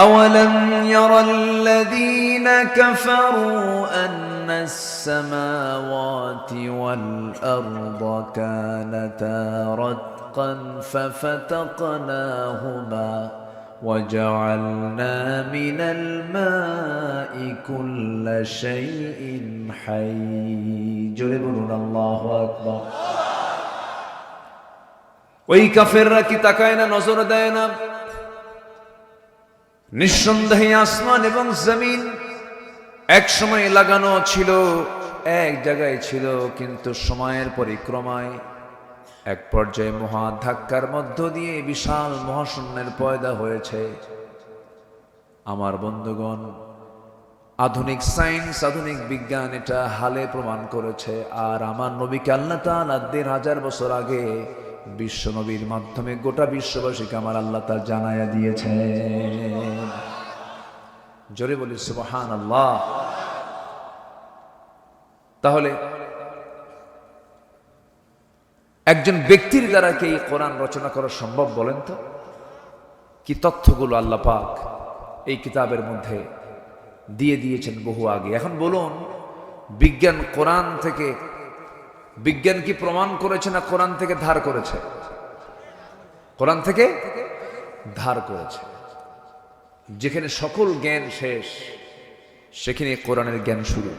أولم ير الذين كفروا أن السماوات والأرض كانتا رتقا ففتقناهما وجعلنا من الماء كل شيء حي جربنا الله أكبر ওই কাফেররা কি তাকায় না, নজর দেয় না? নিঃসন্দেহে আসমান এবং জমিন এক সময় লাগানো ছিল, এক জায়গায় ছিল, কিন্তু সময়ের পরিক্রমায় এক পর্যায়ে মহা ধাক্কার মধ্য দিয়ে বিশাল মহাশূন্যের পয়দা হয়েছে। আমার বন্ধুগণ, আধুনিক সায়েন্স, আধুনিক বিজ্ঞান এটা হালে প্রমাণ করেছে। আর আমার নবীকে আল্লাহ তাআলা ১৫০০ বছর আগে বিশ্ব নবীর মাধ্যমে গোটা বিশ্ববাসীকে আমার আল্লাহ তাআলা জানায়া দিয়েছে। জোরে বলি সুবহানাল্লাহ। তাহলে একজন ব্যক্তির দ্বারা কি কোরআন রচনা করা সম্ভব? বলেন তো, কি তথ্যগুলো আল্লাহ পাক এই কিতাবের মধ্যে দিয়ে দিয়েছেন বহু আগে। এখন বলুন, বিজ্ঞান কোরআন থেকে, বিজ্ঞান কি প্রমাণ করেছে না কোরআন থেকে ধার করেছে? কোরআন থেকে ধার করেছে। যেখানে সকল জ্ঞান শেষ, সেখানে কোরআনের জ্ঞান শুরু।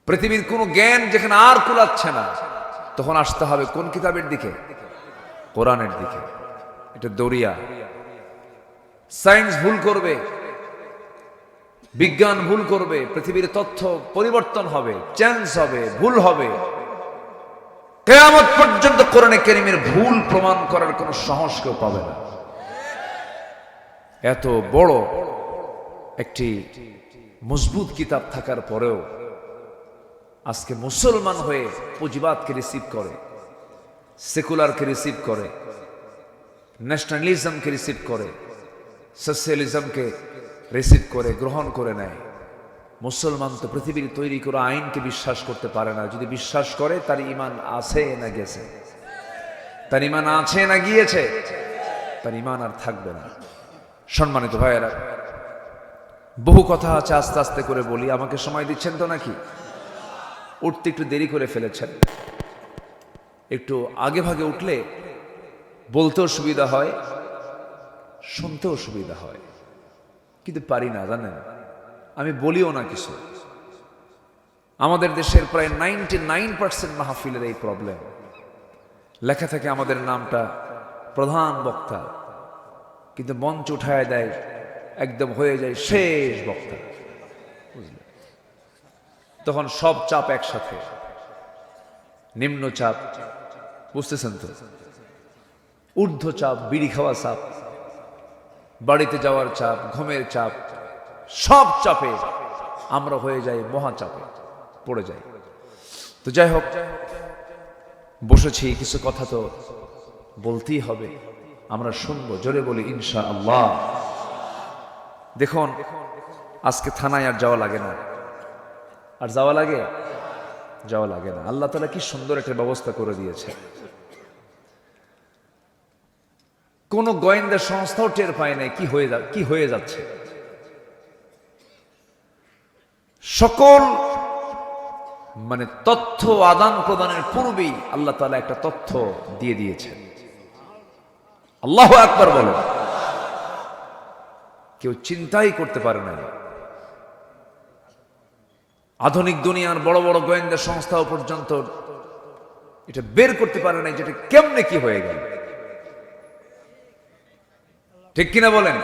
পৃথিবীর কোন জ্ঞান যেখানে আর কুলাচ্ছে না, তখন আসতে হবে কোন কিতাবের দিকে? কোরআনের দিকে। এটা দরিয়া। সায়েন্স ভুল করবে, বিজ্ঞান ভুল করবে, পৃথিবীর তথ্য পরিবর্তন হবে, চেঞ্জ হবে, ভুল হবে। কিয়ামত পর্যন্ত কোরআনে কারীমের ভুল প্রমাণ করার কোনো সাহস কেউ পাবে না। এত বড় একটি মজবুত কিতাব থাকার পরেও আজকে মুসলমান হয়ে পুঁজিবাদকে রিসিভ করে, সেকুলারকে রিসিভ করে, ন্যাশনালিজমকে রিসিভ করে, সোশ্যালিজমকে রিসিভ করে, গ্রহণ করে নেয়। মুসলমান তো পৃথিবীর তৈরি করা আইনকে বিশ্বাস করতে পারে না। যদি বিশ্বাস করে, তার ঈমান আছে না গেছে? তার ঈমান আছে না গিয়েছে? তার ঈমান আর থাকবে না। সম্মানিত ভাইয়েরা, বহু কথা আছে, আস্তে আস্তে করে বলি। আমাকে সময় দিচ্ছেন তো নাকি? উঠতে একটু দেরি করে ফেলেছেন। একটু আগে ভাগে উঠলে বলতেও সুবিধা হয়, শুনতেও সুবিধা হয়, কিন্তু পারি না, জানেন? আমি বলিও না কিছু। আমাদের দেশের প্রায় 99% মাহফিলের এই প্রবলেম। লেখা থাকে আমাদের নামটা প্রধান বক্তা, কিন্তু মঞ্চ উঠায় দেয়, একদম হয়ে যায় শেষ বক্তা। বুঝলেন? তখন সব চাপ একসাথে, নিম্ন চাপ, বুঝতেছেন তো? ঊর্ধ্ব চাপ, বিড়ি খাওয়া চাপ, বাড়িতে যাওয়ার চাপ, ঘুমের চাপ, সব চাপে আমরা হয়ে যাই মহাচাপে পড়ে যাই। তো যাই হোক, বসেছি, কিছু কথা তো বলতেই হবে, আমরা শুনবো। জোরে বলি ইনশাআল্লাহ। দেখুন, আজকে থানায় আর যাওয়া লাগে না। আর যাওয়া লাগে? যাওয়া লাগে না। আল্লাহ তাআলা কি সুন্দর একটা ব্যবস্থা করে দিয়েছে। কোন গোয়েন্দা সংস্থাও টের পায় নাই কি হয়ে যাচ্ছে। সকল তথ্য আদান প্রদানের পূর্বেই আল্লাহ তাআলা একটা তথ্য দিয়ে দিয়েছেন। আল্লাহু আকবার বলেন। কেউ চিন্তাই করতে পারে না। আধুনিক দুনিয়ার বড় বড় গোয়েন্দা সংস্থাও পর্যন্ত এটা বের করতে পারে না যেটা কেমনে কি হয়ে গেল। ঠিক কিনা বলেন?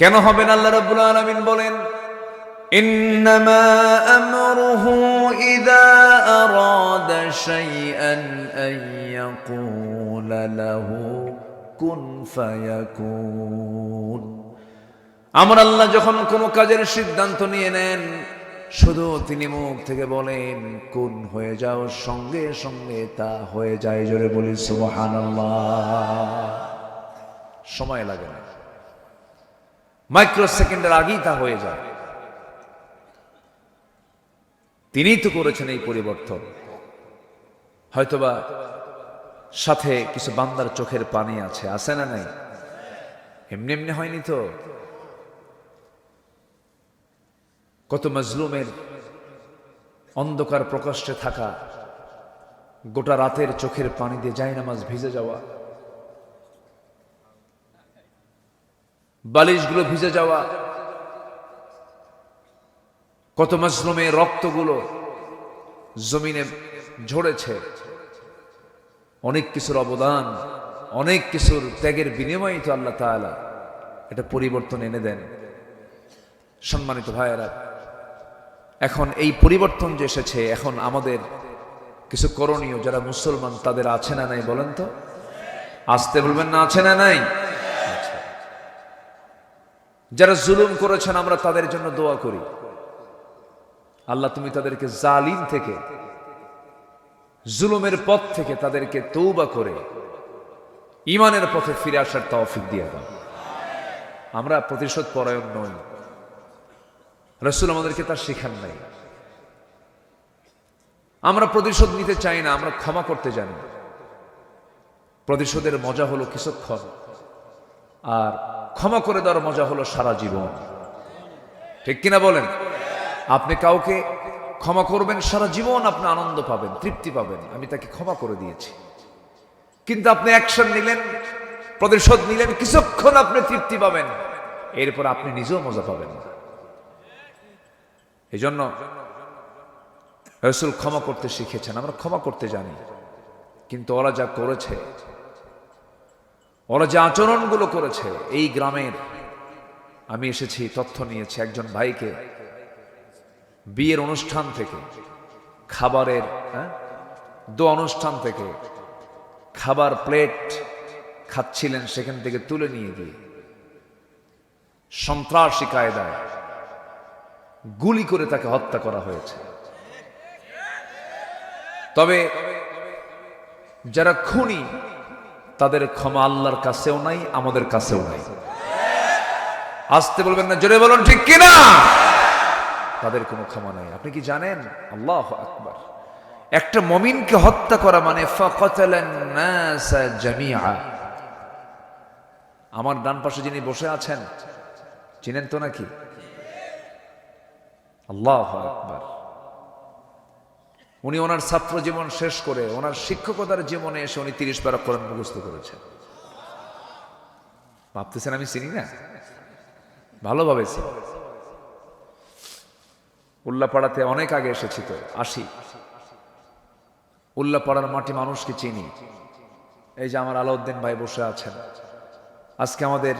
কেন হবে না? আল্লাহ রাব্বুল আলামিন বলেন, ইন্নামা আমরুহু ইযা আরাদা শাইআন আন ইয়াকুলা লাহু কুন ফায়াকুন। আমার আল্লাহ যখন কোনো কাজের সিদ্ধান্ত নিয়ে নেন, শুধু তিনি মুখ থেকে বলেন কুন হয়ে যাও, সঙ্গে সঙ্গে তা হয়ে যায়। জোরে বলি সুবহানাল্লাহ। সময় লাগে না, মাইক্রো সেকেন্ডের আগেই তা হয়ে যায়। তিনিই তো করেছেন এই পরিবর্তন। হয়তোবা সাথে কিছু বান্দার চোখের পানি আছে না নাই? এমনি এমনি হয়নি তো। কত মাজলুমের অন্ধকার প্রকোষ্ঠে থাকা, গোটা রাতের চোখের পানি দিয়ে জায়নামাজ ভিজে যাওয়া, বালিশগুলো ভিজে যাওয়া, কত মাজলুমের রক্তগুলো জমিনে ঝরেছে। অনেক কিছুর অবদান, অনেক কিছুর ত্যাগের বিনিময়ে তো আল্লাহ তাআলা এটা পরিবর্তন এনে দেন। সম্মানিত ভাইয়েরা, এখন এই পরিবর্তন যে এসেছে, এখন আমাদের কিছু করণীয়। যারা মুসলমান তাদের আছে না নাই বলেন তো? আসতে বলবেন না, আছে না নাই? যারা জুলুম করেছেন আমরা তাদের জন্য দোয়া করি, আল্লাহ তুমি তাদেরকে জালিম থেকে, জুলুমের পথ থেকে তাদেরকে তওবা করে ঈমানের পথে ফিরে আসার তৌফিক দিয়ে দাও। আমরা প্রতিশোধ পরায়ণ নই, রাসূল আমাদেরকে তা শেখান নাই। আমরা প্রতিশোধ নিতে চাই না, আমরা ক্ষমা করতে জানি। প্রতিশোধের মজা হলো কিছুক্ষণ, আর ক্ষমা করে দেওয়ার মজা হলো সারা জীবন। ঠিক কিনা বলেন? আপনি কাউকে ক্ষমা করবেন, সারা জীবন আপনি আনন্দ পাবেন, তৃপ্তি পাবেন, আমি তাকে ক্ষমা করে দিয়েছি। কিন্তু আপনি অ্যাকশন নিলেন, প্রতিশোধ নিলেন, কিছুক্ষণ আপনি তৃপ্তি পাবেন, এরপর আপনি নিজেও মজা পাবেন না। এই জন্য রাসূল ক্ষমা করতে শিখেছেন, আমরা ক্ষমা করতে জানি। কিন্তু ওরা যা করেছে, ওরা যে আচরণগুলো করেছে, এই গ্রামের আমি এসেছি তথ্য নিয়েছি, একজন ভাইকে বিয়ের অনুষ্ঠান থেকে, খাবারের দোয়া অনুষ্ঠান থেকে খাবার প্লেট খাচ্ছিলেন, সেখান থেকে তুলে নিয়ে গিয়ে সন্ত্রাসী কায়দায় গুলি করে তাকে হত্যা করা হয়েছে। তবে যারা খুনি তাদের ক্ষমা আল্লাহর কাছেও নাই, আমাদের কাছেও নাই। আসতে বলবেন না, জোরে বলুন ঠিক কিনা? তাদের কোনো ক্ষমা নাই। আপনি কি জানেন? আল্লাহু আকবার। একটা মুমিনকে হত্যা করা মানে ফাকাতালান নাস জামিআ। আমার ডান পাশে যিনি বসে আছেন চিনেন তো নাকি? আল্লাহু আকবার। উনি ওনার ছাত্র জীবন শেষ করে ওনার শিক্ষকতার জীবনে এসে উনি 30 পারা কোরআন মুখস্থ করেছেন। ভাবতেছেন আমি চিনি না? ভালোভাবে চিনি। উল্লাপাড়াতে অনেক আগে এসেছি, তো আসি। উল্লাপাড়ার মাটি মানুষকে চিনি। এই যে আমার আলাউদ্দিন ভাই বসে আছেন, আজকে আমাদের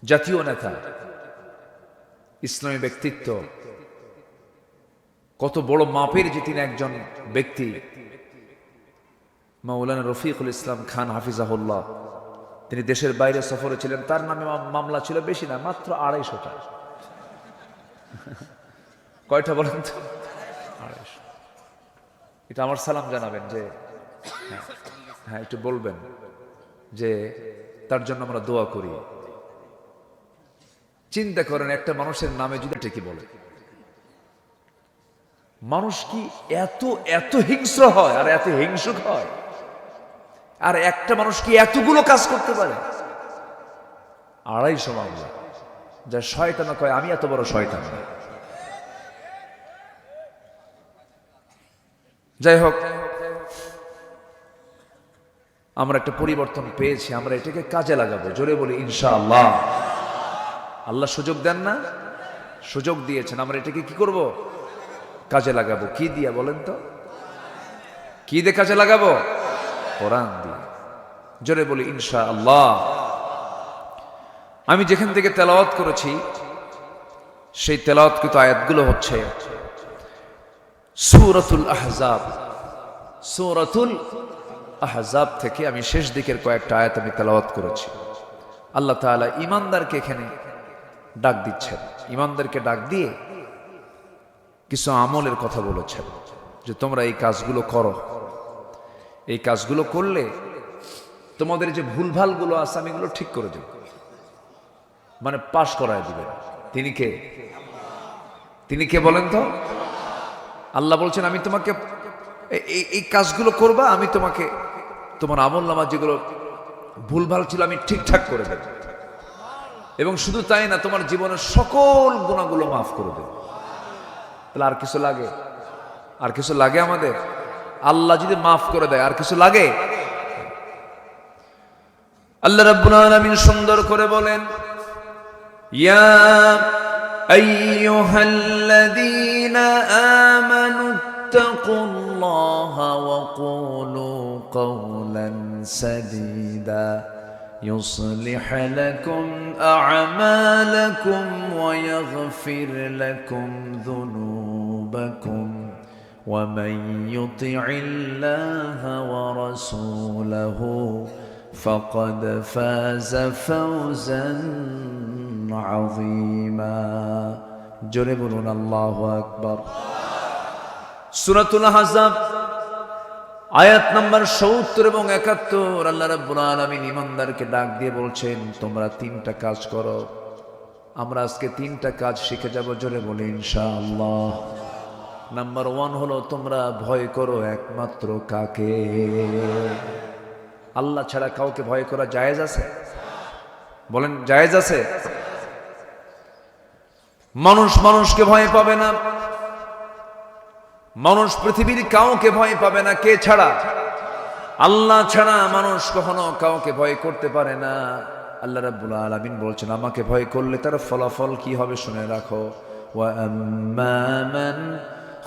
জাতীয় নেতা, ইসলামী ব্যক্তিত্ব, কত বড় মাপের যে তিনি একজন ব্যক্তি, মাওলানা রফিকুল ইসলাম খান হাফিজাহুল্লাহ। তিনি দেশের বাইরে সফরে ছিলেন, তার নামে মামলা ছিল বেশি না, মাত্র 250টা। কয়টা বলেন তো? 250। এটা আমার সালাম জানাবেন যে হ্যাঁ একটু বলবেন যে তার জন্য আমরা দোয়া করি। চিন্তা করেন, একটা মানুষের নামে যদি এটা কি বলে, মানুষ কি এত এত হিংস্র হয় আর এত হিংসুক হয়? আর একটা মানুষ কি এতগুলো কাজ করতে পারে? 250 মামলা। যা শয়তান কয় আমি এত বড় শয়তান না। যাই হোক, আমরা একটা পরিবর্তন পেয়েছি, আমরা এটাকে কাজে লাগাবো। জোরে বলি ইনশাআল্লাহ। আল্লাহ সুযোগ দেন না? সুযোগ দিয়েছেন, আমরা এটাকে কি করব? কাজে লাগাবো। কি দিয়া বলেন তো? কি দিয়ে কাজে লাগাবো? কোরআন দিয়ে। জোরে বলি ইনশাআল্লাহ। আমি যেখান থেকে তেলাওয়াত করেছি সেই তেলাওয়াতকৃত আয়াতগুলো হচ্ছে সূরাতুল আহজাব। সূরাতুল আহজাব থেকে আমি শেষ দিকের কয়েকটা আয়াত আমি তেলাওয়াত করেছি। আল্লাহ তাআলা ঈমানদারকে এখানে ডাক দিচ্ছেন, ঈমানদারকে ডাক দিয়ে কিছু আমলের কথা বলেছেন যে তোমরা এই কাজগুলো করো, এই কাজগুলো করলে তোমাদের যে ভুলভালগুলো আছে আমি এগুলো ঠিক করে দেব, মানে পাশ করায় দিবেন। তিনি কে? তিনি কে বলেন তো? আল্লাহ বলছেন আমি তোমাকে এই কাজগুলো করবা, আমি তোমাকে তোমার আমলনামা যেগুলো ভুলভাল ছিল আমি ঠিকঠাক করে দেব, এবং শুধু তাই না, তোমার জীবনের সকল গুনাহগুলো মাফ করে দেব। তাহলে আর কিছু লাগে? আর কিছু লাগে আমাদের? আল্লাহ যদি মাফ করে দেয় আর কিছু লাগে? আল্লাহ রাব্বুল আলামিন সুন্দর করে বলেন, ইয়া আইয়ুহাল্লাযীনা আমানু ইত্তাকুল্লাহা ওয়া কুলু কাওলান সাদীদা يصلح لكم أعمالكم ويغفر لكم ذنوبكم ومن يطع الله ورسوله فقد فاز فوزا عظيما جربنا الله أكبر سورة الأحزاب আয়াত নাম্বার ৭০ এবং ৭১ আল্লাহ রাব্বুল আলামিন ঈমানদারকে ডাক দিয়ে বলছেন, তোমরা তিনটা কাজ করো। আমরা আজকে তিনটা কাজ শিখে যাব, জোরে বলি ইনশাআল্লাহ। নাম্বার 1 হলো তোমরা ভয় করো একমাত্র কাকে? আল্লাহ ছাড়া কাউকে ভয় করা জায়েজ আছে? বলেন জায়েজ আছে? মানুষ মানুষকে ভয় পাবে না, মানুষ পৃথিবীর কাউকে ভয় পাবে না। কে ছাড়া? আল্লাহ ছাড়া মানুষ কখনো কাউকে ভয় করতে পারে না। আল্লাহ রাব্বুল আলামিন বলছেন, আমাকে ভয় করলে তার ফলাফল কি হবে শুনে রাখো। ওয়া আম্মা মান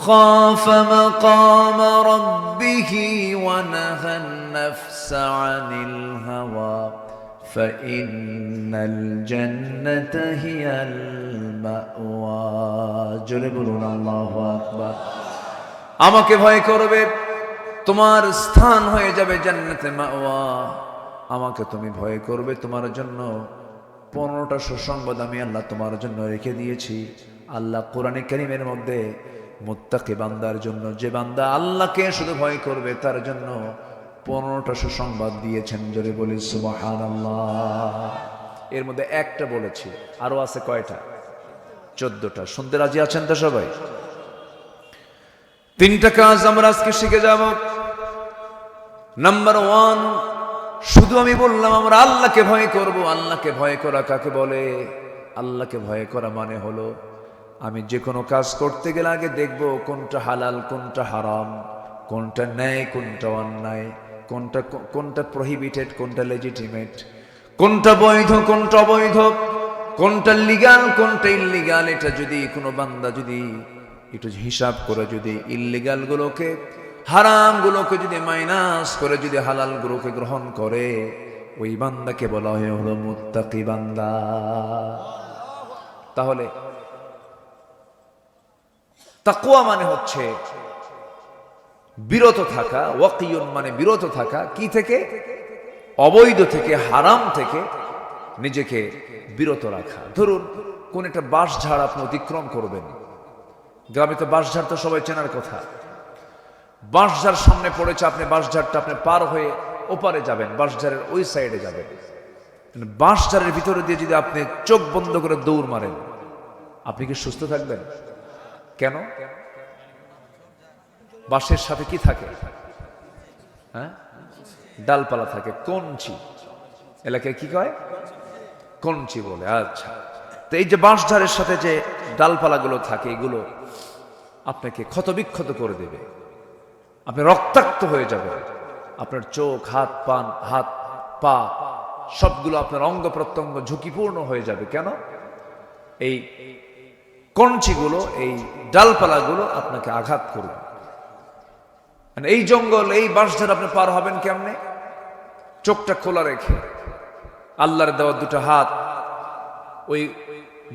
খাফা মাকাম রাব্বিহি ওয়া নাহান নাফসা আনিল হাওয়া ফাইন্নাল জান্নাতা হিয়াল মাওয়া। জোরে বলুন আল্লাহু আকবার। আমাকে ভয় করবে, তোমার স্থান হয়ে যাবে জান্নাতে মাওয়া। আমাকে তুমি ভয় করবে, তোমার জন্য 15টা সুসংবাদ আমি আল্লাহ তোমার জন্য রেখে দিয়েছি। আল্লাহ কোরআনে কারীমের মধ্যে মুত্তাকি বান্দার জন্য, যে বান্দা আল্লাহকে শুধু ভয় করবে তার জন্য 15টা সুসংবাদ দিয়েছেন। জোরে বলি সুবহানাল্লাহ। এর মধ্যে একটা বলেছি, আরো আছে কয়টা? 14টা। শুনতে রাজি আছেন তো সবাই? তিনটা কাজ আমরা আজকে শিখে যাব। নাম্বার 1, শুধু আমি বললাম আমরা আল্লাহকে ভয় করব। আল্লাহকে ভয় করা কাকে বলে? আল্লাহকে ভয় করা মানে হলো আমি যে কোনো কাজ করতে গেলে আগে দেখব কোনটা হালাল, কোনটা হারাম, কোনটা ন্যায়, কোনটা অন্যায়, কোনটা প্রহিবিটেড, কোনটা লেজিটিমেট, কোনটা বৈধ, কোনটা অবৈধ, কোনটা লিগ্যাল, কোনটা ইল্লিগ্যাল। এটা যদি কোনো বান্দা যদি একটু হিসাব করে যদি ইল্লিগাল গুলোকে, হারাম গুলোকে যদি মাইনাস করে যদি হালাল গুলোকে গ্রহণ করে, ওই বান্দাকে বলা হয় হলো মুত্তাকি বান্দা। তাহলে তাকওয়া মানে হচ্ছে বিরত থাকা, ওয়াকিয়ুন মানে বিরত থাকা। কি থেকে? অবৈধ থেকে, হারাম থেকে নিজেকে বিরত রাখা। ধরুন কোন একটা বাঁশঝাড় আপনি অতিক্রম করবেন, গ্রামে তো বাঁশঝাড় তো সবাই চেনার কথা। বাঁশঝাড় সামনে পড়েছে, আপনি বাঁশঝাড়টা আপনি পার হয়ে ওপারে যাবেন, বাঁশঝাড়ের ওই সাইডে যাবেন। বাঁশঝাড়ের ভিতরে দিয়ে যদি আপনি চোখ বন্ধ করে দৌড় মারেন, আপনি কি সুস্থ থাকবেন? কেন? বাঁশের সাথে কি থাকে? হ্যাঁ, ডালপালা থাকে, কঞ্চি। এলাকায় কি কয়? কঞ্চি বলে। আচ্ছা, তো এই যে বাঁশঝাড়ের সাথে যে ডালপালাগুলো থাকে, এগুলো আপনাকে ক্ষতবিক্ষত করে দেবে, আপনি রক্তাক্ত হয়ে যাবে। আপনার চোখ, হাত পা সবগুলো, আপনার অঙ্গ প্রত্যঙ্গ ঝুঁকিপূর্ণ হয়ে যাবে। কেন? এই কঞ্চিগুলো, এই ডালপালাগুলো আপনাকে আঘাত করবে। এই জঙ্গল, এই বাঁশঝাড় আপনি পার হবেন কেমনে? চোখটা খোলা রেখে, আল্লাহর দেওয়া দুটো হাত ওই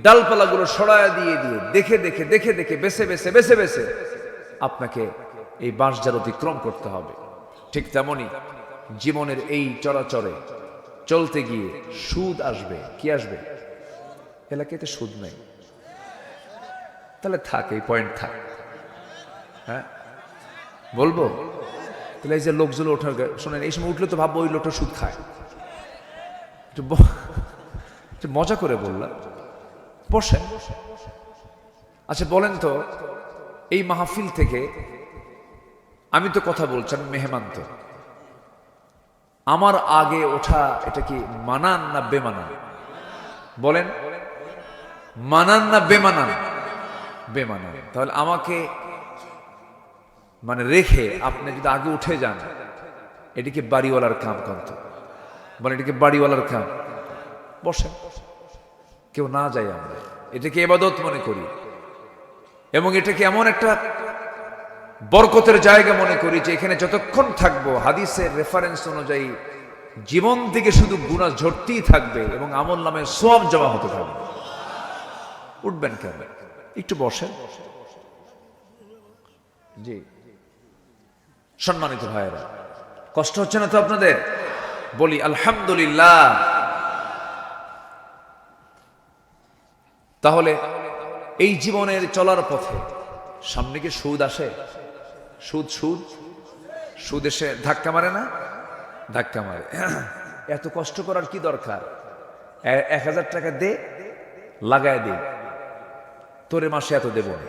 ডালপালাগুলো সরায়া দিয়ে দিয়ে দেখে দেখে দেখে দেখে বেছে বেছে বেছে বেছে আপনাকে এই বাঁশঝাড় অতিক্রম করতে হবে। ঠিক তেমনি জীবনের এই চরাচরে চলতে গিয়ে সুদ আসবে। কি আসবে? এলাকাতে সুদ নেই, তাহলে থাক, এই পয়েন্ট থাক। হ্যাঁ বলবো? তাহলে এই যে লোকগুলো ওঠার, শোনেন, এই সময় উঠলে তো ভাববো ওই লোকটা সুদ খায়। একটু মজা করে বললাম, বসেন। আচ্ছা বলেন তো, এই মাহফিল থেকে আমি তো কথা বলছি, আমি মেহমান। তো আমার আগে ওঠা এটা কি মানান না বেমানান? বলেন, মানান না বেমানান? বেমানান। তাহলে আমাকে মানে রেখে আপনি যদি আগে উঠে যান, এটিকে বাড়িওয়ালার কাম কন্ত বলে, এটিকে বাড়িওয়ালার কাম। বসে কেউ না যায়, আমরা এটাকে ইবাদত মনে করি এবং এটাকে এমন একটা বরকতের জায়গা মনে করি যে এখানে যতক্ষণ থাকবো হাদিসের রেফারেন্স অনুযায়ী জীবন থেকে শুধু গুনাহ ঝরতেই থাকবে এবং আমল নামে সওয়াব জমা হতে থাকবে। উঠবেন কেন? একটু বসেন। জি, সম্মানিত ভাইয়েরা, কষ্ট হচ্ছে না তো আপনাদের? বলি আলহামদুলিল্লাহ। তাহলে এই জীবনের চলার পথে সামনে কি সুদ আসে? সুদ সুদ সুদ এসে ধাক্কা মারে না? ধাক্কা মারে। এত কষ্ট করার কি দরকার? 1000 টাকা দে, লাগায় দে, তোরে মাসে এত দেব না।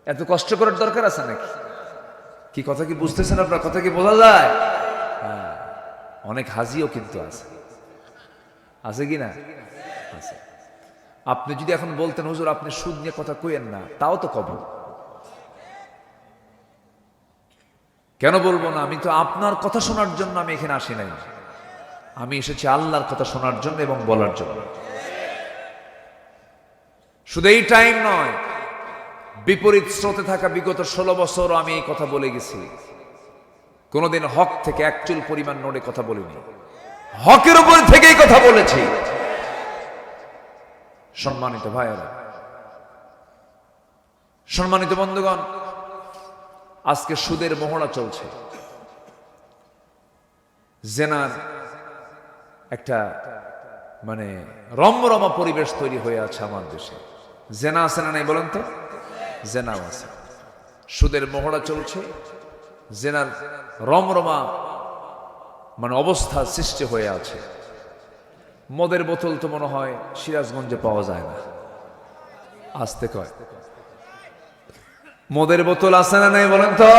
এত কষ্ট করার দরকার আছে নাকি? কি কথা কি বুঝতেছেন আপনার? কথা কি বোঝা যায়? হ্যাঁ, অনেক হাজিও কিন্তু আছে, আছে কি না? আছে। আপনি যদি এখন বলতেন হুজুর আপনি সুদ নিয়ে কথা কইেন না, তাও তো কব। কেন বলবো না? আমি তো আপনার কথা শোনার জন্য আমি এখানে আসি নাই, আমি এসেছি আল্লাহর কথা শোনার জন্য এবং বলার জন্য। শুধু এই টাইম নয়, বিপরীত স্রোতে থাকা বিগত 16 বছর আমি এই কথা বলে গেছি। কোনোদিন হক থেকে এক চুল পরিমাণ নড়ে কথা বলিনি, হকের উপর থেকেই কথা বলেছি। সম্মানিত ভাইয়েরা, সম্মানিত বন্ধুগণ, আজকে সুদের মহড়া চলছে। জেনার একটা মানে রমরমা পরিবেশ তৈরি হয়ে আছে আমার দেশে। জেনা আছে না নাই বলেন তো? জেনাও আছে। সুদের মহড়া চলছে, জেনার রমরমা মানে অবস্থা সৃষ্টি হয়ে আছে। মদের বোতল তো মনে হয় সিরাজগঞ্জে পাওয়া যায় না, আসতে কয়। মদের বোতল আছে না নাই বলেন তো?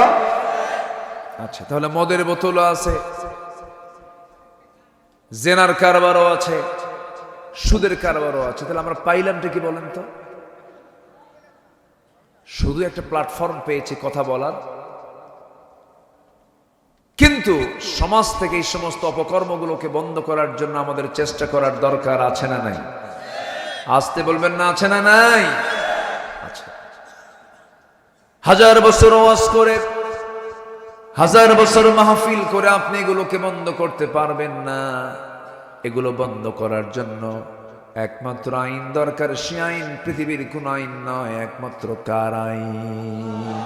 আচ্ছা, তাহলে মদের বোতলও আছে, জেনার কারবারও আছে, সুদের কারবারও আছে। তাহলে আমরা পাইলামটা কি বলেন তো? শুধু একটা প্ল্যাটফর্ম পেয়েছি কথা বলার, কিন্তু সমাজ থেকে এই সমস্ত অপকর্মগুলোকে বন্ধ করার জন্য আমাদের চেষ্টা করার দরকার আছে না নাই? আসতে বলবেন না, আছে না নাই? আচ্ছা, 1000 বছর ওয়াজ করে, 1000 বছর মাহফিল করে আপনি এগুলোকে বন্ধ করতে পারবেন না। এগুলো বন্ধ করার জন্য একমাত্র আইন দরকার। সে আইন পৃথিবীর কোন আইন নয়, একমাত্র কার আইন?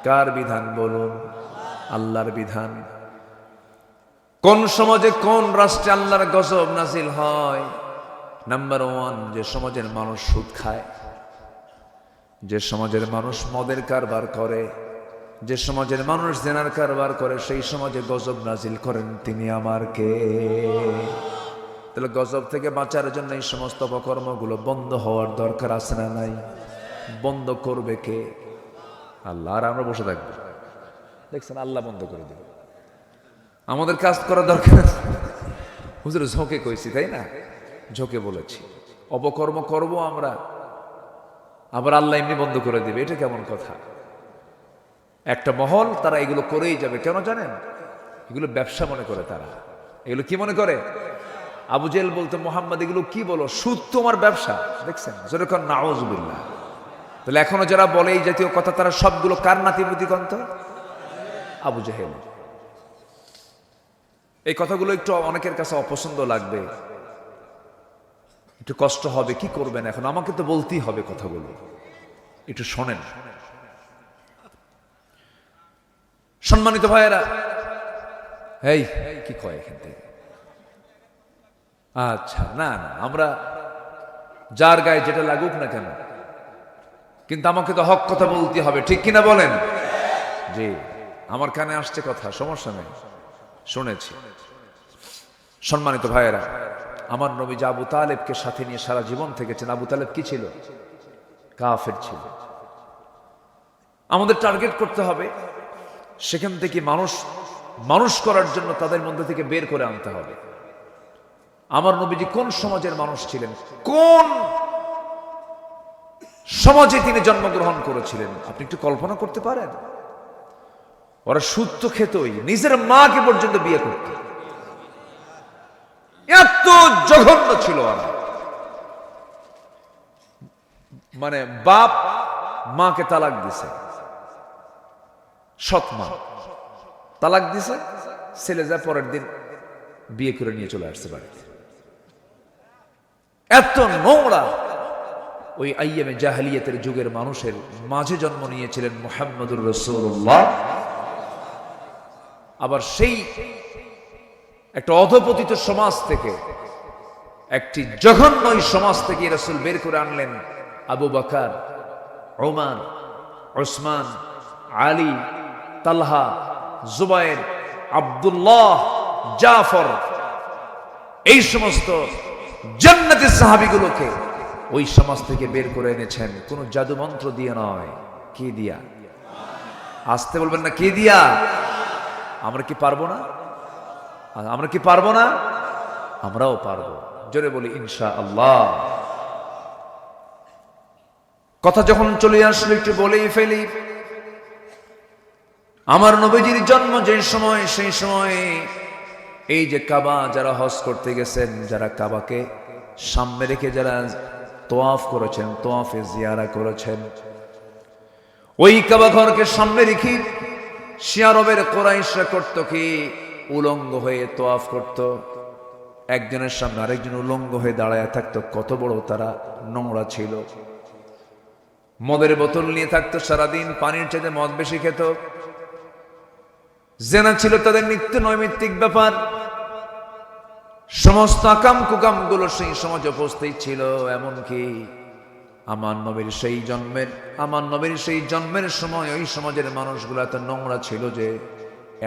কার বিধান বলুন? আল্লাহর বিধান। কোন সমাজে কোন রাষ্ট্রে আল্লাহর গজব নাজিল হয়? নাম্বার 1, যে সমাজের মানুষ সুদ খায়, যে সমাজের মানুষ মদের কারবার করে, যে সমাজের মানুষ জেনার কারবার করে, সেই সমাজে গজব নাজিল করেন তিনি আমার কে? তাহলে গজব থেকে বাঁচার জন্য এই সমস্ত অপকর্মগুলো বন্ধ হওয়ার দরকার আছে না নাই? বন্ধ করবে কে? আল্লাহ। আর আমরা বসে থাকবো, দেখছেন আল্লাহ বন্ধ করে দেবে। আমাদের কাজ করার দরকার। হুজুর ঝোঁকে কইছি, তাই না? ঝোঁকে বলেছি অপকর্ম করব আমরা, আবার আল্লাহ এমনি বন্ধ করে দিবে, এটা কেমন কথা? একটা মহল তারা এগুলো করেই যাবে। কেন জানেন? এগুলো ব্যবসা মনে করে তারা। এগুলো কি মনে করে? আবু জেহেল বলতো, মোহাম্মদ এগুলো কি বলো, সুদ তোমার ব্যবসা। দেখছেন? যেরকম নাউজুবিল্লাহ। তাহলে এখনো যারা বলে এই জাতীয় কথা, তারা সবগুলো কার নাতিপুতি কন্ত? আবু জেহেল। এই কথাগুলো একটু অনেকের কাছে অপছন্দ লাগবে, একটু কষ্ট হবে, কি করবেন এখন? আমাকে তো বলতেই হবে কথাগুলো, একটু শোনেন। সম্মানিত ভাইয়েরা, এই কি কয় এখান থেকে? আচ্ছা, না না, আমরা যার গায়ে যেটা লাগুক না কেন, কিন্তু আমাকে তো হক কথা বলতে হবে, ঠিক কিনা বলেন? জি, আমার কানে আসছে কথা, সমস্যা নেই, শুনেছি। সম্মানিত ভাইয়েরা, আমার নবী যে আবু তালেবকে সাথে নিয়ে সারা জীবন থেকেছেন। আবু তালেব কি ছিল? কাফের ছিল। আমাদের টার্গেট করতে হবে সেখান থেকে মানুষ মানুষ করার জন্য তাদের মধ্যে থেকে বের করে আনতে হবে। আমার নবীজি কোন সমাজের মানুষ ছিলেন, কোন সমাজে তিনি জন্মগ্রহণ করেছিলেন, আপনি একটু কল্পনা করতে পারেন? ওরা সুদ তো খেতই, নিজের মাকে পর্যন্ত বিয়ে করত। এত জঘন্য ছিল ওরা। মানে বাপ মাকে তালাক দিছে, সৎ মা তালাক দিছে, ছেলে যা পরের দিন বিয়ে করে নিয়ে চলে আসছে বাড়িতে। এত নোংরা ওই আইয়ামে জাহেলিয়াতের যুগের মানুষের মাঝে জন্ম নিয়েছিলেন মুহাম্মদুর রাসূলুল্লাহ। আবার সেই একটা অধপতিত সমাজ থেকে, একটি জঘন্য সমাজ থেকে রাসূল বের করে আনলেন আবু বকর, ওমর, উসমান, আলী, তালহা, জুবায়ের, আব্দুল্লাহ, জাফর, এই সমস্ত জান্নাতি সাহাবীগুলোকে ওই সমাজ থেকে বের করে এনেছেন কোন জাদু মন্ত্র দিয়ে নয়। কি দিয়া? আসতে বলবেন না, কি দিয়া? আমরা কি পারবো না? আমরা কি পারবো না? আমরাও পারবো, জোরে বলি ইনশাআল্লাহ। কথা যখন চলে আসলো একটু বলেই ফেলি। আমার নবীজির জন্ম যে সময়, সেই সময় এই যে কাবা যারা হজ করতে গেছেন, যারা কাবাকে সামনে রেখে যারা তোয়াফ করেছেন, তোয়াফে জিয়ারা করেছেন, ওই কাবা ঘরকে সামনে রেখে শিয়া আরবের কুরাইশরা করত কি, উলঙ্গ হয়ে তোয়াফ করত। একজনের সামনে আরেকজন উলঙ্গ হয়ে দাঁড়ায় থাকতো। কত বড় তারা নোংরা ছিল। মদের বোতল নিয়ে থাকতো সারাদিন, পানির চাইতে মদ বেশি খেত। জেনা ছিল তাদের নিত্য নৈমিত্তিক ব্যাপার। সমস্ত আকাম কুকাম গুলো সেই সমাজে উপস্থিত ছিল। এমনকি আমার নবীর সেই জন্মের সময় ওই সমাজের মানুষগুলো এত নোংরা ছিল যে,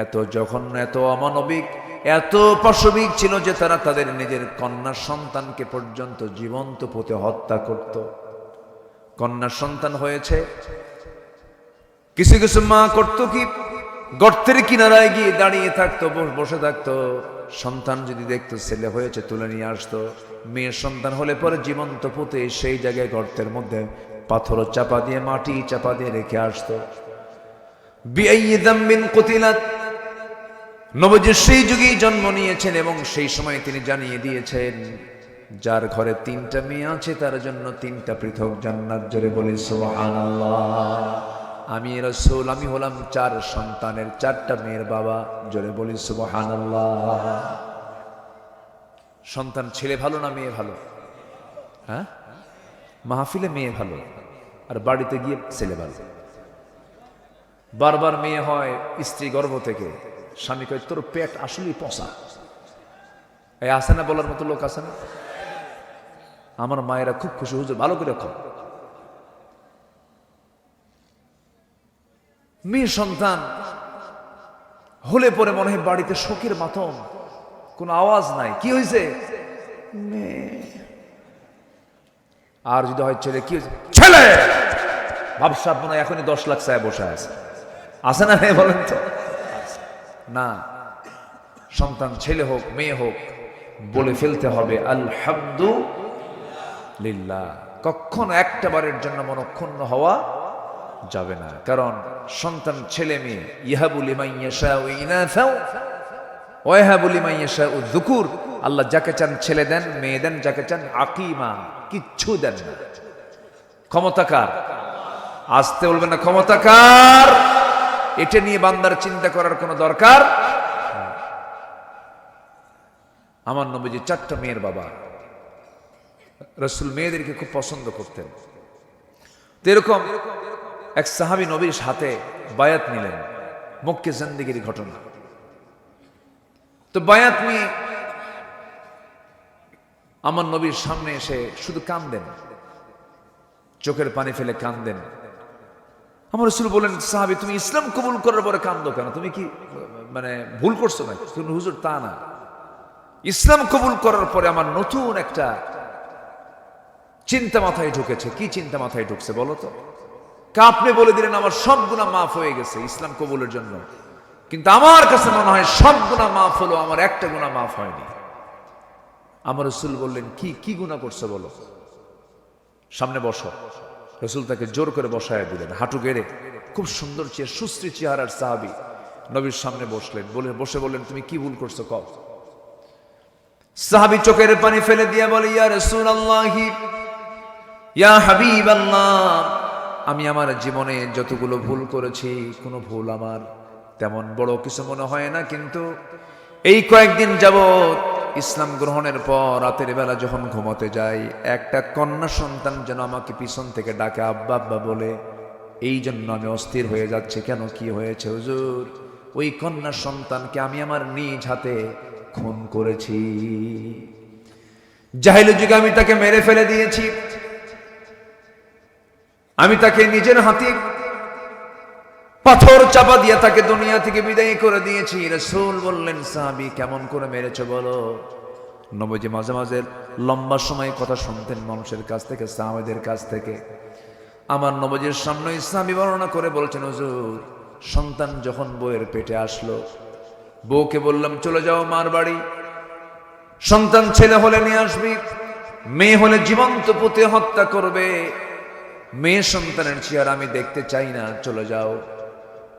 এত জঘন্য, এত অমানবিক, এত পাশবিক ছিল যে তারা তাদের নিজের কন্যা সন্তানকে পর্যন্ত জীবন্ত পুঁতে হত্যা করত। কন্যা সন্তান হয়েছে, কিছু কিছু মা করত কি, গর্তের কিনারায় গিয়ে দাঁড়িয়ে থাকতো, বসে থাকতো। সন্তান যদি দেখতো ছেলে হয়েছে তুলে নিয়ে আসতো। মেয়ের সন্তান হলে পরে জীবন্ত পুঁতে সেই জায়গায় গর্তের মধ্যে পাথর চাপা দিয়ে, মাটি চাপা দিয়ে রেখে আসতো। বিআইয়ি যামবিন কুতিলাত। নবীজি সেই যুগেই জন্ম নিয়েছেন এবং সেই সময় তিনি জানিয়ে দিয়েছেন, যার ঘরে 3টা মেয়ে আছে তার জন্য 3টা পৃথক জান্নাত। জোরে বলি সুবহানাল্লাহ। আমি রাসূল, আমি হলাম 4 সন্তানের 4টা মেয়ের বাবা। জোরে বলি সুবহানাল্লাহ। সন্তান ছেলে ভালো না মেয়ে ভালো? হ্যাঁ, মাহফিলে মেয়ে ভালো, আর বাড়িতে গিয়ে ছেলে ভালো। বারবার মেয়ে হয় স্ত্রী গর্ভ থেকে, স্বামী কয় তোর পেট আসলেই পচা। এই আছে না বলার মতো লোক আছে না? আমার মায়েরা খুব খুশি, হুজুর ভালো করে খাও। মেয়ে সন্তান হলে পরে মনে হয় বাড়িতে শোকের মাতম, কোনো আওয়াজ নাই। কি হয়েছে? আর যদি হয় ছেলে, কি হয়েছে? ছেলে। ভাবসাব মনে হয় এখনই 10 লাখ চায় বসে আছে না? বলেন তো। না, সন্তান ছেলে হোক মেয়ে হোক বলে ফেলতে হবে আলহামদুলিল্লাহ। কখনো একটা বারের জন্য মনক্ষুণ্ণ হওয়া যাবে না। কারণ সন্তান ছেলে মেয়ে, ইয়াহাবু লিমান ইয়াশাউ ইনাসা ওয়া ইয়াহাবু লিমান ইয়াশাউ যুকুর। আল্লাহ যাকে চান ছেলে দেন, মেয়ে দেন, যাকে চান আকীমা, কিচ্ছু দেন না। ক্ষমতা কার? আসতে বলবেন না, ক্ষমতা কার? এটা নিয়ে বান্দার চিন্তা করার কোনো দরকার। আমার নবীজি 4টা মেয়ের বাবা। রাসূল মেয়েদেরকে খুব পছন্দ করতেন। তো এরকম এক সাহাবী নবীর সাথে বায়াত নিলেন, মক্কে জিন্দেগির ঘটনা। তো বায়াত নিয়ে আমার নবীর সামনে এসে শুধু কাঁদেন, চোখের পানি ফেলে কাঁদেন। আমার রাসূল বলেন, সাহাবী তুমি ইসলাম কবুল করার পরে কাঁদো কেন? তুমি কি মানে ভুল করছো নাকি? তুমি হুজুর তা না, ইসলাম কবুল করার পরে আমার নতুন একটা চিন্তা মাথায় ঢুকেছে। কি চিন্তা মাথায় ঢুকছে বলো তো? আপনি বলে দিলেন আমার সব গুনাহ মাফ হয়ে গেছে ইসলাম কবুলের জন্য। কিন্তু আমার কাছে মনে হয় সব গুনাহ মাফ হলো, আমার একটা গুনাহ মাফ হয়নি। আমার রাসূল বললেন, কি কি গুনাহ করছো বলো, সামনে বসো। রাসূল তাকে জোর করে বসায় দিলেন, হাঁটু গেড়ে। খুব সুন্দর সুশ্রী চেহারার সাহাবী নবীর সামনে বসলেন, বসে বললেন, তুমি কি ভুল করছো কও। সাহাবী চোখের পানি ফেলে দিয়ে বলে, ইয়া রাসূলুল্লাহি, ইয়া হাবিবাল্লাহ, আমি আমার জীবনে যতগুলো ভুল করেছি কোনো ভুল আমার তেমন বড় কিছু মনে হয় না, কিন্তু এই কয়েকদিন যাবৎ ইসলাম গ্রহণের পর রাতের বেলা যখন ঘুমাতে যাই, একটা কন্যা সন্তান যেন আমাকে পিছন থেকে ডাকে আব্বা আব্বা বলে, এই জন্য আমি অস্থির হয়ে যাচ্ছি। কেন, কি হয়েছে হুজুর? ওই কন্যা সন্তানকে আমি আমার নিজ হাতে খুন করেছি। জাহেলি যুগে আমি তাকে মেরে ফেলে দিয়েছি, আমি তাকে নিজের হাতে পাথর চাপা দিয়ে তাকে দুনিয়া থেকে বিদায় করে দিয়েছি। রাসূল বললেন, সাহাবী কেমন করে মেরেছে বলো। নবীজি মাঝে মাঝে লম্বা সময় কথা শুনতেন মানুষের কাছ থেকে, সাহাবীদের কাছ থেকে। আমার নবীজির সামনে সাহাবী বর্ণনা করে বলছেন, হুজুর, সন্তান যখন বউয়ের পেটে আসলো, বউকে বললাম চলে যাও মার বাড়ি, সন্তান ছেলে হলে নিয়ে আসবি, মেয়ে হলে জীবন্ত পুঁতে হত্যা করবে, মেয়ে সন্তানের চেহারা আমি দেখতে চাই না, চলে যাও।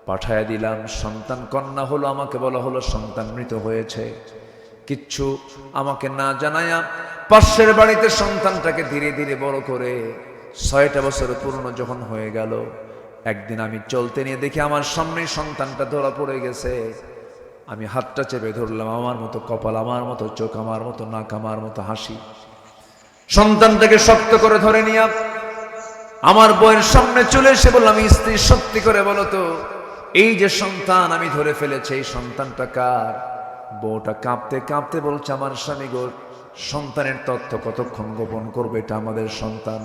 পাঠায়া দিলাম, সন্তান কন্যা হলো, আমাকে বলা হলো সন্তান মৃত হয়েছে। কিচ্ছু আমাকে না জানায়া পাশের বাড়িতে সন্তানটাকে ধীরে ধীরে বড় করে 6টা বছর পূর্ণ যখন হয়ে গেল, একদিন আমি চলতে নিয়ে দেখি আমার সামনে সন্তানটা ধরা পড়ে গেছে। আমি হাতটা চেপে ধরলাম, আমার মতো কপাল, আমার মতো চোখ, আমার মতো নাক, আমার মতো হাসি। সন্তানটাকে শক্ত করে ধরে নিয়ে আমার বউয়ের সামনে চলে এসে বললাম, স্ত্রী সত্যি করে বলো তো, এই যে সন্তান আমি ধরে ফেলেছি, এই সন্তানটা কার? বউটা কাঁপতে কাঁপতে বলছে, আমার স্বামী গো। সন্তানের তথ্য কতক্ষণ গোপন করবে, এটা আমাদের সন্তান।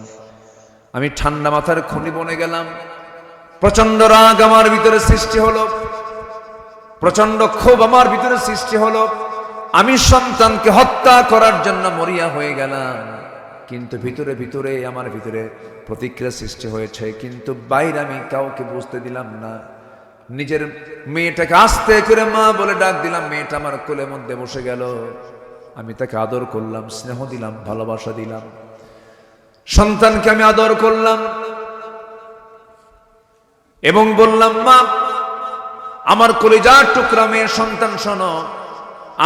আমি ঠান্ডা মাথার খুনি বনে গেলাম। প্রচন্ড রাগ আমার ভিতরে সৃষ্টি হলো, প্রচন্ড ক্ষোভ আমার ভিতরে সৃষ্টি হলো। আমি সন্তানকে হত্যা করার জন্য মরিয়া হয়ে গেলাম, কিন্তু ভিতরে ভিতরে আমার ভিতরে প্রতিক্রিয়া সৃষ্টি হয়েছে, কিন্তু বাইরে আমি কাউকে বুঝতে দিলাম না। নিজের মেয়েটাকে আস্তে করে মা বলে ডাক দিলাম, মেয়েটা আমার কোলের মধ্যে বসে গেল। আমি তাকে আদর করলাম, স্নেহ দিলাম, ভালোবাসা দিলাম। সন্তানকে আমি আদর করলাম এবং বললাম, মা, আমার কলিজার টুকরা মেয়ের সন্তান, শোনো,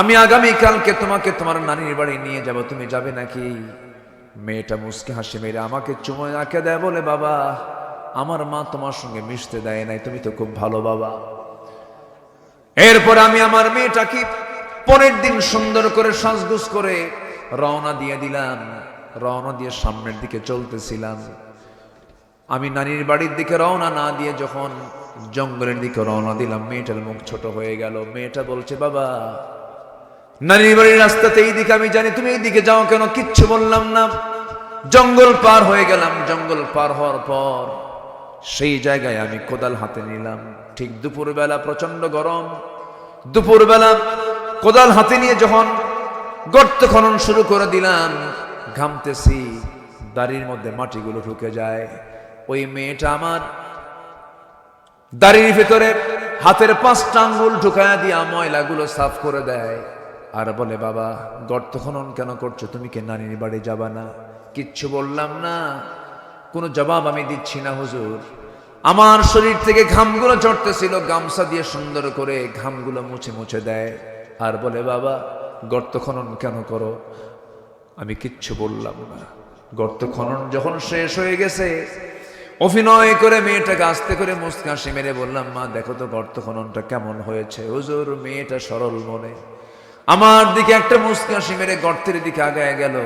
আমি আগামীকালকে তোমাকে তোমার নানির বাড়ি নিয়ে যাব, তুমি যাবে নাকি? মেয়েটা মুচকি হাসি মেরে আমাকে চুমো আঁকে দেয়, বলে, বাবা, আমার মা তোমার সঙ্গে মিশতে দেয় নাই, তুমি তো খুব ভালো বাবা। এরপর আমি আমার মেয়েটাকে পরের দিন সুন্দর করে সাজগুজ করে রওনা দিয়ে দিলাম। রওনা দিয়ে সামনের দিকে চলতেছিলাম। আমি নানির বাড়ির দিকে রওনা না দিয়ে যখন জঙ্গলের দিকে রওনা দিলাম, মেয়েটার মুখ ছোট হয়ে গেল। মেয়েটা বলছে, বাবা, নানির বাড়ির রাস্তাতে এই দিকে আমি জানি, তুমি এই দিকে যাও কেন? কিচ্ছু বললাম না। জঙ্গল পার হয়ে গেলাম। জঙ্গল পার হওয়ার পর সেই জায়গায় আমি কোদাল হাতে নিলাম। ঠিক দুপুরবেলা, প্রচন্ড গরম। দুপুরবেলা কোদাল হাতে নিয়ে যখন গর্ত খনন শুরু করে দিলাম, ঘামতেছি, দাড়ির মধ্যে মাটিগুলো ঢুকে যায়। ওই মেয়েটা আমার দাড়ির ভেতরে হাতের 5টা আঙ্গুল ঢুকায়া দিয়া ময়লাগুলো সাফ করে দেয়, আর বলে, বাবা, গর্ত খনন কেন করছো? তুমি কি নানির বাড়ি যাবা না? কিচ্ছু বললাম না, কোনো জবাব আমি দিচ্ছি না হুজুর। আমার শরীর থেকে ঘামগুলো ঝরতেছিল, গামছা দিয়ে সুন্দর করে ঘামগুলো মুছে মুছে দেয়, আর বলে, বাবা, গর্ত খনন কেন করো? আমি কিচ্ছু বললাম না। গর্ত খনন যখন শেষ হয়ে গেছে, অভিনয় করে মেয়েটাকে আস্তে করে মুচকি হাসি মেরে বললাম, মা, দেখো তো গর্ত খননটা কেমন হয়েছে। হুজুর, মেয়েটা সরল মনে আমার দিকে একটা মুচকি হাসি মেরে গর্তের দিকে আগায় গেল।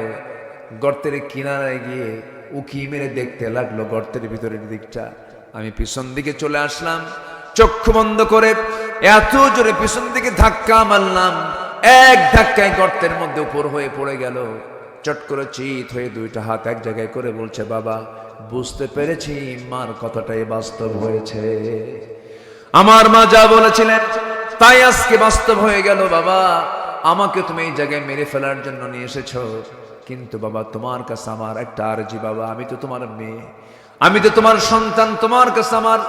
গর্তের কিনারায় গিয়ে উকি মেরে দেখতে লাগলো গর্তের ভিতরের দিকটা। আমি পিছন দিকে চলে আসলাম, চক্ষু বন্ধ করে এত জোরে পিছন দিকে ধাক্কা মারলাম, এক ধাক্কায় গর্তের মধ্যে উপর হয়ে পড়ে গেল। চট করে চিত হয়ে 2টা হাত এক জায়গায় করে বলছে, বাবা, বুঝতে পেরেছি, মার কথাটাই বাস্তব হয়েছে। আমার মা যা বলেছিলেন তাই আজকে বাস্তব হয়ে গেল। বাবা, আমাকে তুমি এই জায়গায় মেরে ফেলার জন্য নিয়ে এসেছো, কিন্তু বাবা, তোমার কাছে আমার একটা আরজি। বাবা, আমি তো তোমার মেয়ে, আমি তো তোমার সন্তান, তোমার কাছে আমার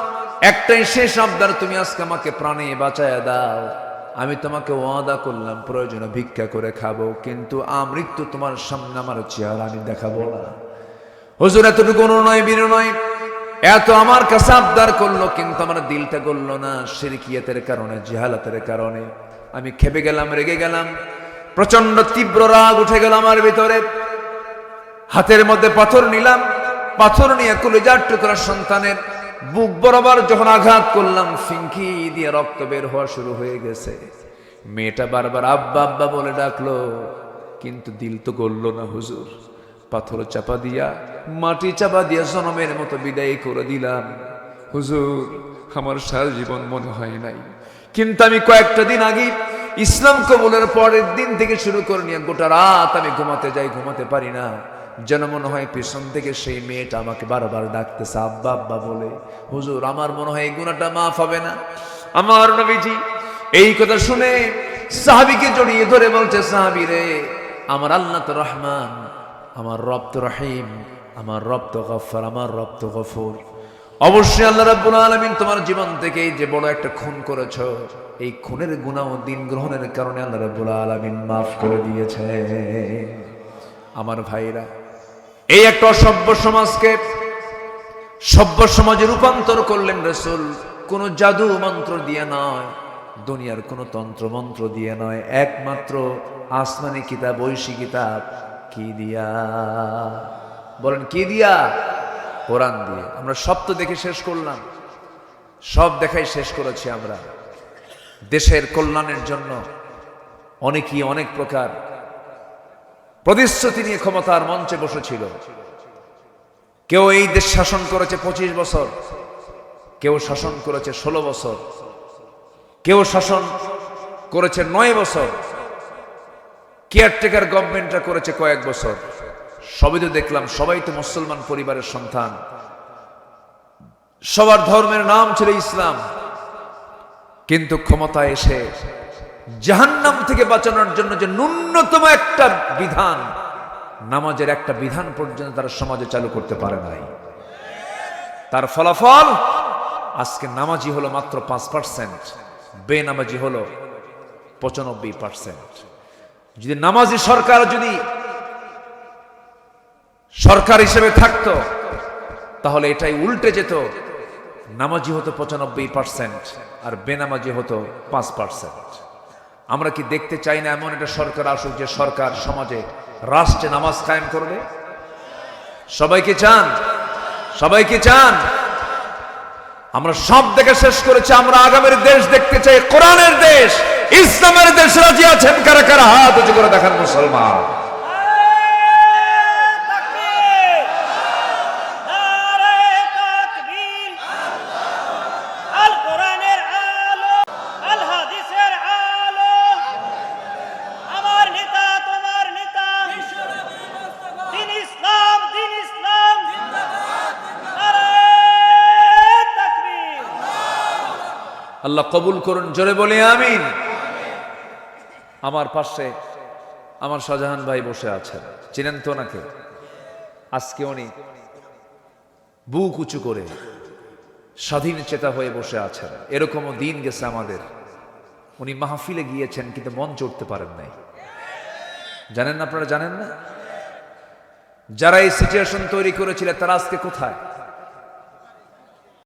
একটাই শেষ আবদার, তুমি আজকে আমাকে প্রাণে বাঁচায়া দাও। আমি তোমাকে ওয়াদা করলাম প্রয়োজনে ভিক্ষা করে খাবো, কিন্তু আমৃত্যু তোমার সামনে আমার চেহারা আমি দেখাবো না। হুজুর এতটুকু নয়, বীর নয়, এত আমার কাছে আবদার করলো, কিন্তু আমার দিলটা গললো না শিরকিয়াতের কারণে, জিহালাতের কারণে। আমি খেপে গেলাম, রেগে গেলাম, প্রচন্ড তীব্র রাগ উঠে গেল আমার ভিতরে। হাতের মধ্যে পাথর নিলাম, পাথর নিয়ে কলিজার টুকরা সন্তানের বুক বরাবর যখন আঘাত করলাম, ফিঙ্কি দিয়ে রক্ত বের হওয়া শুরু হয়ে গেছে। মেয়েটা বারবার আব্বা আব্বা বলে ডাকলো, কিন্তু দিল তো গলল না হুজুর। পাথর চাপা দিয়া, মাটি চাপা দিয়া জনমের মতো বিদায় করে দিলাম। হুজুর আমার সারা জীবন মনে হয় নাই, কিন্তু আমি কয়েকটা দিন আগে ইসলাম কবুলের পরের দিন থেকে শুরু করে নিয়ে গোটা রাত আমি ঘুমাতে যাই, ঘুমাতে পারি না, যেন মনে হয় পেছন থেকে সেই মেয়েটা আমাকে বারবার ডাকতেছে আব্বা আব্বা বলে। হুজুর আমার মনে হয় এই গুনাহটা মাফ হবে না। আমার নবীজি এই কথা শুনে সাহাবীকে জড়িয়ে ধরে বলছে, সাহাবী রে, আমার আল্লাহ তো রহমান, আমার রব তো রহিম, আমার রব তো গফফার, আমার রব তো গফুর। অবশ্যই আল্লাহ রাব্বুল আলামিন তোমার জীবন থেকে যে বড় একটা খুন করেছো, এই খুনের গুনাহ দিন গ্রহণের কারণে আল্লাহ রাব্বুল আলামিন মাফ করে দিয়েছে। আমার ভাইরা, এই একটা অসভ্য সমাজকে সভ্য সমাজে রূপান্তর করলেন রাসূল। কোন জাদু মন্ত্র দিয়ে নয়, দুনিয়ার কোন তন্ত্র মন্ত্র দিয়ে নয়, একমাত্র আসমানি কিতাব, ঐশী কিতাব। কি দিয়া বলেন? কি দিয়া? কোরআন দিয়ে। আমরা সব তো দেখে শেষ করলাম, সব দেখাই শেষ করেছি আমরা। দেশের কল্যাণের জন্য অনেকেই অনেক প্রকার প্রতিশ্রুতি নিয়ে ক্ষমতার মঞ্চে বসেছিল। কেউ এই দেশ শাসন করেছে 25 বছর, কেউ শাসন করেছে 16 বছর, কেউ শাসন করেছে 9 বছর, কেয়ারটেকার গভর্নমেন্টটা করেছে কয়েক বছর। সবই তো দেখলাম, সবাই তো মুসলমান পরিবারের সন্তান, সবার ধর্মের নাম ছিল ইসলাম, কিন্তু ক্ষমতায় এসে জাহান্নাম থেকে বাঁচানোর জন্য যে ন্যূনতম একটা বিধান, নামাজের একটা বিধান পর্যন্ত তারা সমাজে চালু করতে পারে নাই। তার ফলাফল আজকে নামাজি হলো মাত্র 5%, বেনামাজি হলো 95%। যদি নামাজি সরকার যদি সরকার হিসেবে থাকতো, তাহলে এটাই উল্টে যেত, নামাজি হতো 95% আর বেনামাজি হতো 5%। আমরা কি দেখতে চাই না এমন একটা সরকার আসুক যে সরকার সমাজে, রাষ্ট্রে নামাজ কায়েম করবে? সবাইকে চান? সবাইকে চান? আমরা সব দেখে শেষ করেছি, আমরা আগামীর দেশ দেখতে চাই, কোরআনের দেশ, ইসলামের দেশ। রাজি আছেন কারা কারা? হাত উঁচু করে দেখান মুসলমান। আল্লাহ কবুল করুন, জোরে বলি আমিন। আমার পাশে আমার শাহজাহান ভাই বসে আছেন, চিনেন তো ওনাকে? আজকে উনি বুক উঁচু করে স্বাধীন চেতা হয়ে বসে আছেন। এরকমও দিন গেছে আমাদের, উনি মাহফিলে গিয়েছেন কিন্তু মঞ্চে উঠতে পারেন নাই। জানেন না? আপনারা জানেন না? যারা এই সিচুয়েশন তৈরি করেছিলেন তারা আজকে কোথায়?